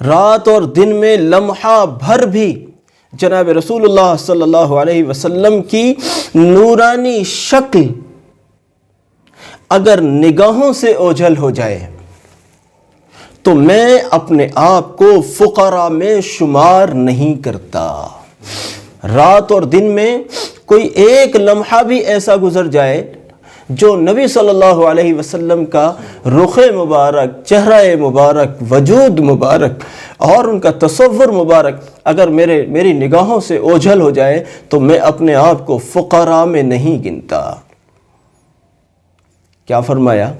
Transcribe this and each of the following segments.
رات اور دن میں لمحہ بھر بھی جناب رسول اللہ صلی اللہ علیہ وسلم کی نورانی شکل اگر نگاہوں سے اوجھل ہو جائے تو میں اپنے آپ کو فقراء میں شمار نہیں کرتا۔ رات اور دن میں کوئی ایک لمحہ بھی ایسا گزر جائے جو نبی صلی اللہ علیہ وسلم کا رخ مبارک، چہرہ مبارک، وجود مبارک اور ان کا تصور مبارک اگر میری نگاہوں سے اوجھل ہو جائے تو میں اپنے آپ کو فقراء میں نہیں گنتا۔ کیا فرمایا؟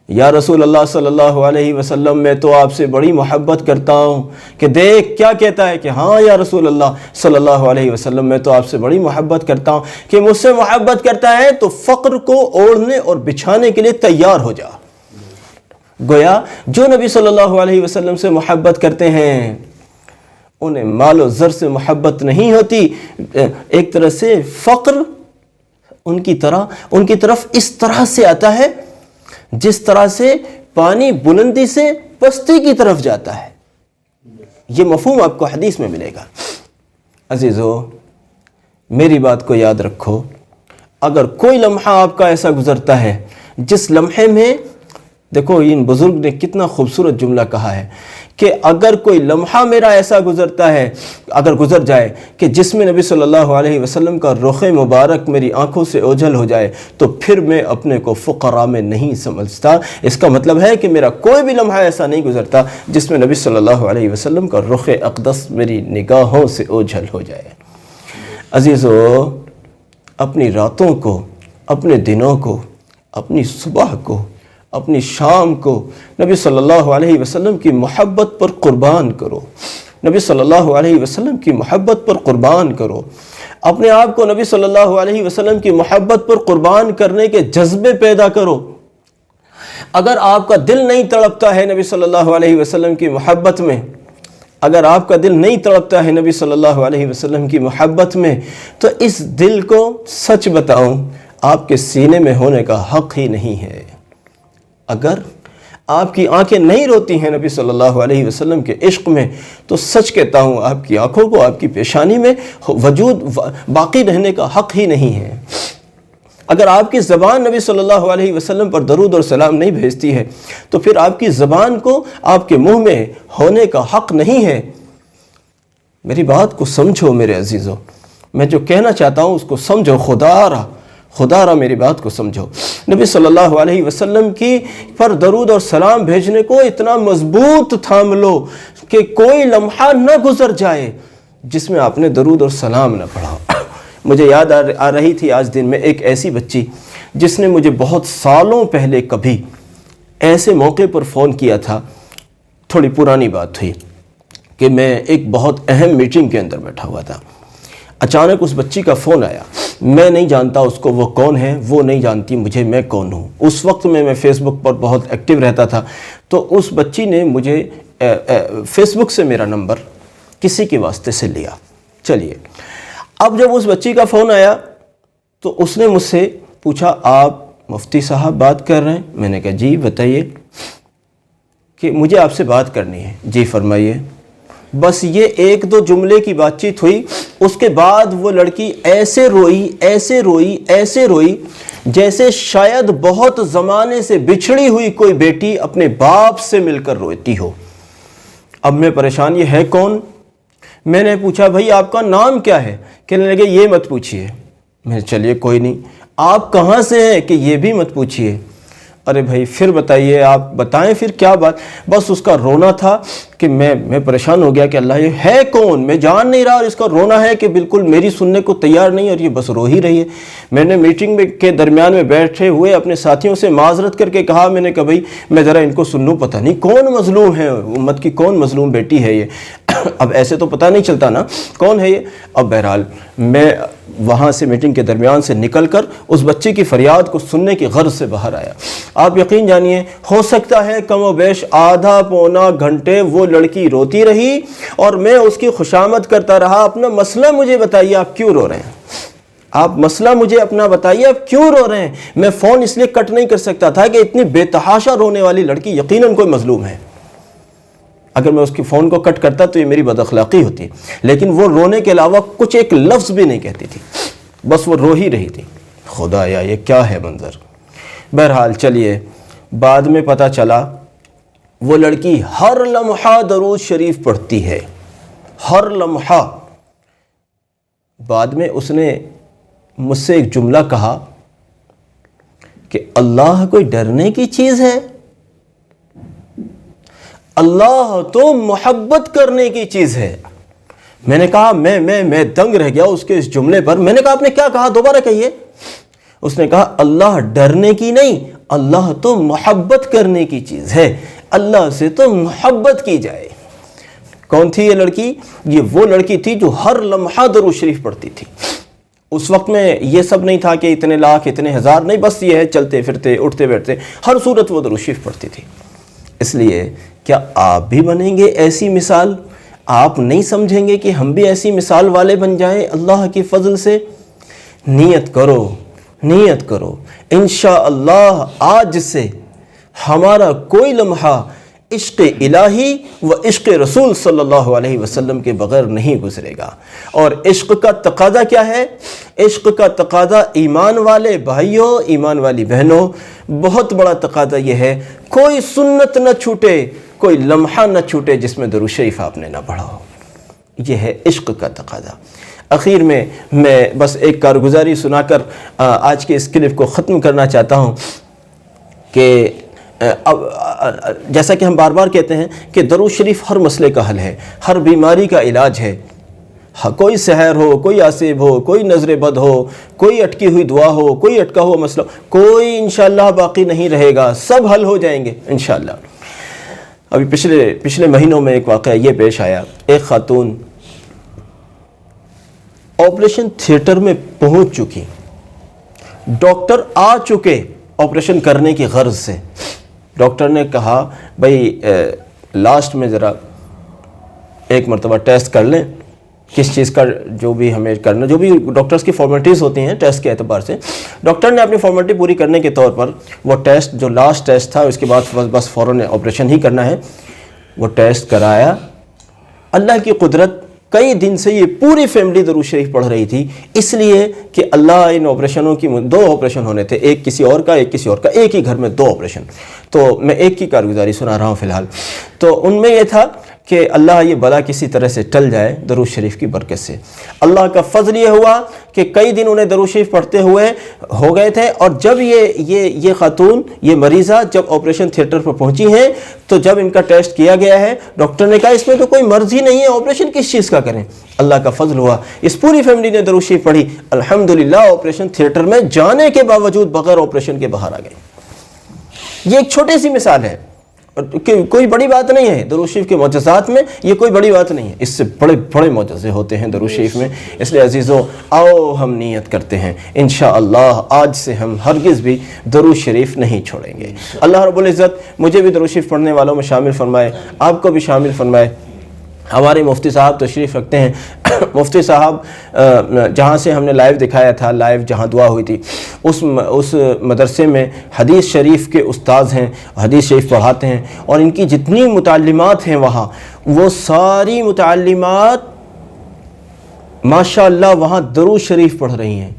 یا رسول اللہ صلی اللہ علیہ وسلم میں تو آپ سے بڑی محبت کرتا ہوں، کہ دیکھ کیا کہتا ہے کہ ہاں یا رسول اللہ صلی اللہ علیہ وسلم میں تو آپ سے بڑی محبت کرتا ہوں، کہ مجھ سے محبت کرتا ہے تو فقر کو اوڑھنے اور بچھانے کے لیے تیار ہو جا۔ گویا جو نبی صلی اللہ علیہ وسلم سے محبت کرتے ہیں انہیں مال و زر سے محبت نہیں ہوتی، ایک طرح سے فقر ان کی طرف اس طرح سے آتا ہے جس طرح سے پانی بلندی سے پستی کی طرف جاتا ہے۔ یہ مفہوم آپ کو حدیث میں ملے گا۔ عزیزو، میری بات کو یاد رکھو، اگر کوئی لمحہ آپ کا ایسا گزرتا ہے جس لمحے میں، دیکھو ان بزرگ نے کتنا خوبصورت جملہ کہا ہے کہ اگر کوئی لمحہ میرا ایسا گزر جائے کہ جس میں نبی صلی اللہ علیہ وسلم کا رخ مبارک میری آنکھوں سے اوجھل ہو جائے تو پھر میں اپنے کو فقراء میں نہیں سمجھتا۔ اس کا مطلب ہے کہ میرا کوئی بھی لمحہ ایسا نہیں گزرتا جس میں نبی صلی اللہ علیہ وسلم کا رخ اقدس میری نگاہوں سے اوجھل ہو جائے۔ عزیزو، اپنی راتوں کو، اپنے دنوں کو، اپنی صبح کو، اپنی شام کو نبی صلی اللہ علیہ وسلم کی محبت پر قربان کرو۔ نبی صلی اللہ علیہ وسلم کی محبت پر قربان کرو۔ اپنے آپ کو نبی صلی اللہ علیہ وسلم کی محبت پر قربان کرنے کے جذبے پیدا کرو۔ اگر آپ کا دل نہیں تڑپتا ہے نبی صلی اللہ علیہ وسلم کی محبت میں، اگر آپ کا دل نہیں تڑپتا ہے نبی صلی اللہ علیہ وسلم کی محبت میں، تو اس دل کو سچ بتاؤں آپ کے سینے میں ہونے کا حق ہی نہیں ہے۔ اگر آپ کی آنکھیں نہیں روتی ہیں نبی صلی اللہ علیہ وسلم کے عشق میں تو سچ کہتا ہوں آپ کی آنکھوں کو، آپ کی پیشانی میں وجود باقی رہنے کا حق ہی نہیں ہے۔ اگر آپ کی زبان نبی صلی اللہ علیہ وسلم پر درود اور سلام نہیں بھیجتی ہے تو پھر آپ کی زبان کو آپ کے منہ میں ہونے کا حق نہیں ہے۔ میری بات کو سمجھو میرے عزیزو، میں جو کہنا چاہتا ہوں اس کو سمجھو، خدا را میری بات کو سمجھو۔ نبی صلی اللہ علیہ وسلم کی پر درود اور سلام بھیجنے کو اتنا مضبوط تھام لو کہ کوئی لمحہ نہ گزر جائے جس میں آپ نے درود اور سلام نہ پڑھا۔ مجھے یاد آ رہی تھی آج دن میں ایک ایسی بچی جس نے مجھے بہت سالوں پہلے کبھی ایسے موقع پر فون کیا تھا، تھوڑی پرانی بات تھی کہ میں ایک بہت اہم میٹنگ کے اندر بیٹھا ہوا تھا۔ اچانک اس بچی کا فون آیا، میں نہیں جانتا اس کو، وہ کون ہے، وہ نہیں جانتی مجھے، میں کون ہوں۔ اس وقت میں فیس بک پر بہت ایکٹیو رہتا تھا، تو اس بچی نے مجھے فیس بک سے میرا نمبر کسی کے واسطے سے لیا۔ چلیے، اب جب اس بچی کا فون آیا تو اس نے مجھ سے پوچھا، آپ مفتی صاحب بات کر رہے ہیں؟ میں نے کہا جی بتائیے، کہ مجھے آپ سے بات کرنی ہے۔ جی فرمائیے۔ بس یہ ایک دو جملے کی بات چیت ہوئی، اس کے بعد وہ لڑکی ایسے روئی جیسے شاید بہت زمانے سے بچھڑی ہوئی کوئی بیٹی اپنے باپ سے مل کر روتی ہو۔ اب میں پریشان، یہ ہے کون؟ میں نے پوچھا بھائی آپ کا نام کیا ہے؟ کہنے لگے یہ مت پوچھئے۔ میں چلیے کوئی نہیں، آپ کہاں سے ہیں کہ یہ بھی مت پوچھئے۔ ارے بھائی پھر بتائیے، آپ بتائیں پھر کیا بات؟ بس اس کا رونا تھا کہ میں پریشان ہو گیا کہ اللہ یہ ہے کون، میں جان نہیں رہا، اور اس کا رونا ہے کہ بالکل میری سننے کو تیار نہیں، اور یہ بس رو ہی رہی ہے۔ میں نے میٹنگ کے درمیان میں بیٹھے ہوئے اپنے ساتھیوں سے معذرت کر کے کہا، میں نے کہا بھائی میں ذرا ان کو سن لوں، پتہ نہیں کون مظلوم ہے، امت کی کون مظلوم بیٹی ہے یہ، اب ایسے تو پتہ نہیں چلتا نا کون ہے یہ۔ اب بہرحال میں وہاں سے میٹنگ کے درمیان سے نکل کر اس بچے کی فریاد کو سننے کی غرض سے باہر آیا۔ آپ یقین جانیے، ہو سکتا ہے کم و بیش آدھا پونا گھنٹے وہ لڑکی روتی رہی اور میں اس کی خوشامد کرتا رہا۔ اپنا مسئلہ مجھے بتائیے، آپ کیوں رو رہے ہیں؟ آپ مسئلہ مجھے اپنا بتائیے، آپ کیوں رو رہے ہیں؟ میں فون اس لیے کٹ نہیں کر سکتا تھا کہ اتنی بے تحاشا رونے والی لڑکی یقیناً کوئی مظلوم ہے۔ اگر میں اس کی فون کو کٹ کرتا تو یہ میری بد اخلاقی ہوتی، لیکن وہ رونے کے علاوہ کچھ ایک لفظ بھی نہیں کہتی تھی، بس وہ رو ہی رہی تھی۔ خدایا یہ کیا ہے منظر۔ بہرحال چلیے، بعد میں پتہ چلا وہ لڑکی ہر لمحہ درود شریف پڑھتی ہے، ہر لمحہ۔ بعد میں اس نے مجھ سے ایک جملہ کہا کہ اللہ کوئی ڈرنے کی چیز ہے؟ اللہ تو محبت کرنے کی چیز ہے۔ میں نے کہا میں دنگ رہ گیا اس کے اس جملے پر۔ میں نے کہا آپ نے کیا کہا، دوبارہ کہیے۔ اس نے کہا اللہ ڈرنے کی نہیں، اللہ تو محبت کرنے کی چیز ہے، اللہ سے تو محبت کی جائے۔ کون تھی یہ لڑکی؟ یہ وہ لڑکی تھی جو ہر لمحہ درود شریف پڑھتی تھی۔ اس وقت میں یہ سب نہیں تھا کہ اتنے لاکھ اتنے ہزار، نہیں، بس یہ ہے چلتے پھرتے اٹھتے بیٹھتے ہر صورت وہ درود شریف پڑھتی تھی۔ اس لیے کیا آپ بھی بنیں گے ایسی مثال؟ آپ نہیں سمجھیں گے کہ ہم بھی ایسی مثال والے بن جائیں اللہ کی فضل سے؟ نیت کرو، نیت کرو، انشاءاللہ آج سے ہمارا کوئی لمحہ عشق الہی و عشق رسول صلی اللہ علیہ وسلم کے بغیر نہیں گزرے گا۔ اور عشق کا تقاضا کیا ہے؟ عشق کا تقاضا ایمان والے بھائیوں، ایمان والی بہنوں، بہت بڑا تقاضا یہ ہے، کوئی سنت نہ چھوٹے، کوئی لمحہ نہ چھوٹے جس میں درود شریف آپ نے نہ پڑھا ہو۔ یہ ہے عشق کا تقاضا۔ اخیر میں بس ایک کارگزاری سنا کر آج کے اس کلپ کو ختم کرنا چاہتا ہوں کہ جیسا کہ ہم بار بار کہتے ہیں کہ درود شریف ہر مسئلے کا حل ہے، ہر بیماری کا علاج ہے۔ کوئی سحر ہو، کوئی آصب ہو، کوئی نظر بد ہو، کوئی اٹکی ہوئی دعا ہو، کوئی اٹکا ہوا مسئلہ، کوئی انشاءاللہ باقی نہیں رہے گا، سب حل ہو جائیں گے انشاءاللہ۔ ابھی پچھلے مہینوں میں ایک واقعہ یہ پیش آیا، ایک خاتون آپریشن تھیٹر میں پہنچ چکی، ڈاکٹر آ چکے آپریشن کرنے کی غرض سے۔ ڈاکٹر نے کہا بھائی لاسٹ میں ذرا ایک مرتبہ ٹیسٹ کر لیں، کس چیز کا جو بھی ہمیں کرنا، جو بھی ڈاکٹرز کی فارمیلٹیز ہوتی ہیں ٹیسٹ کے اعتبار سے۔ ڈاکٹر نے اپنی فارمیلٹی پوری کرنے کے طور پر وہ ٹیسٹ جو لاسٹ ٹیسٹ تھا، اس کے بعد بس فوراً آپریشن ہی کرنا ہے، وہ ٹیسٹ کرایا۔ اللہ کی قدرت، کئی دن سے یہ پوری فیملی درود شریف پڑھ رہی تھی، اس لیے کہ اللہ ان آپریشنوں کی 2 آپریشن ہونے تھے، ایک کسی اور کا ایک کسی اور کا، ایک ہی گھر میں 2 آپریشن۔ تو میں ایک کی کارگزاری سنا رہا ہوں فی الحال۔ تو ان میں یہ تھا کہ اللہ یہ بلا کسی طرح سے ٹل جائے درود شریف کی برکت سے۔ اللہ کا فضل یہ ہوا کہ کئی دن انہیں درود شریف پڑھتے ہوئے ہو گئے تھے، اور جب یہ خاتون، یہ مریضہ جب آپریشن تھیٹر پر پہنچی ہیں تو جب ان کا ٹیسٹ کیا گیا ہے، ڈاکٹر نے کہا اس میں تو کوئی مرض ہی نہیں ہے، آپریشن کس چیز کا کریں؟ اللہ کا فضل ہوا، اس پوری فیملی نے درود شریف پڑھی، الحمدللہ آپریشن تھیٹر میں جانے کے باوجود بغیر آپریشن کے باہر آ گئے۔ یہ ایک چھوٹی سی مثال ہے، کوئی بڑی بات نہیں ہے درود شریف کے معجزات میں، یہ کوئی بڑی بات نہیں ہے، اس سے بڑے بڑے معجزے ہوتے ہیں درود شریف میں۔ اس لیے عزیزو، آؤ ہم نیت کرتے ہیں انشاءاللہ آج سے ہم ہرگز بھی درود شریف نہیں چھوڑیں گے۔ اللہ رب العزت مجھے بھی درود شریف پڑھنے والوں میں شامل فرمائے، آپ کو بھی شامل فرمائے۔ ہمارے مفتی صاحب تشریف رکھتے ہیں، مفتی صاحب جہاں سے ہم نے لائیو دکھایا تھا، لائیو جہاں دعا ہوئی تھی، اس مدرسے میں حدیث شریف کے استاذ ہیں، حدیث شریف پڑھاتے ہیں، اور ان کی جتنی متعلمات ہیں وہاں، وہ ساری متعلمات ماشاءاللہ وہاں درود شریف پڑھ رہی ہیں۔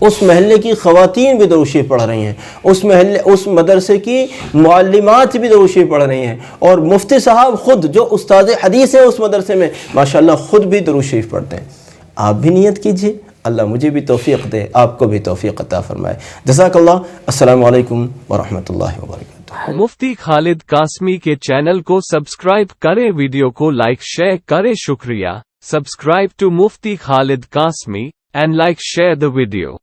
اس محلے کی خواتین بھی درود شریف پڑھ رہی ہیں، اس مدرسے کی معلمات بھی درود شریف پڑھ رہی ہیں، اور مفتی صاحب خود جو استاد حدیث ہیں اس مدرسے میں ماشاءاللہ خود بھی درود شریف پڑھتے ہیں۔ آپ بھی نیت کیجئے، اللہ مجھے بھی توفیق دے، آپ کو بھی توفیق عطا فرمائے۔ جزاک اللہ۔ السلام علیکم ورحمۃ اللہ وبرکاتہ۔ مفتی خالد قاسمی کے چینل کو سبسکرائب کریں، ویڈیو کو لائک شیئر کریں۔ شکریہ۔ Subscribe to Mufti Khalid Qasmi and like share the video.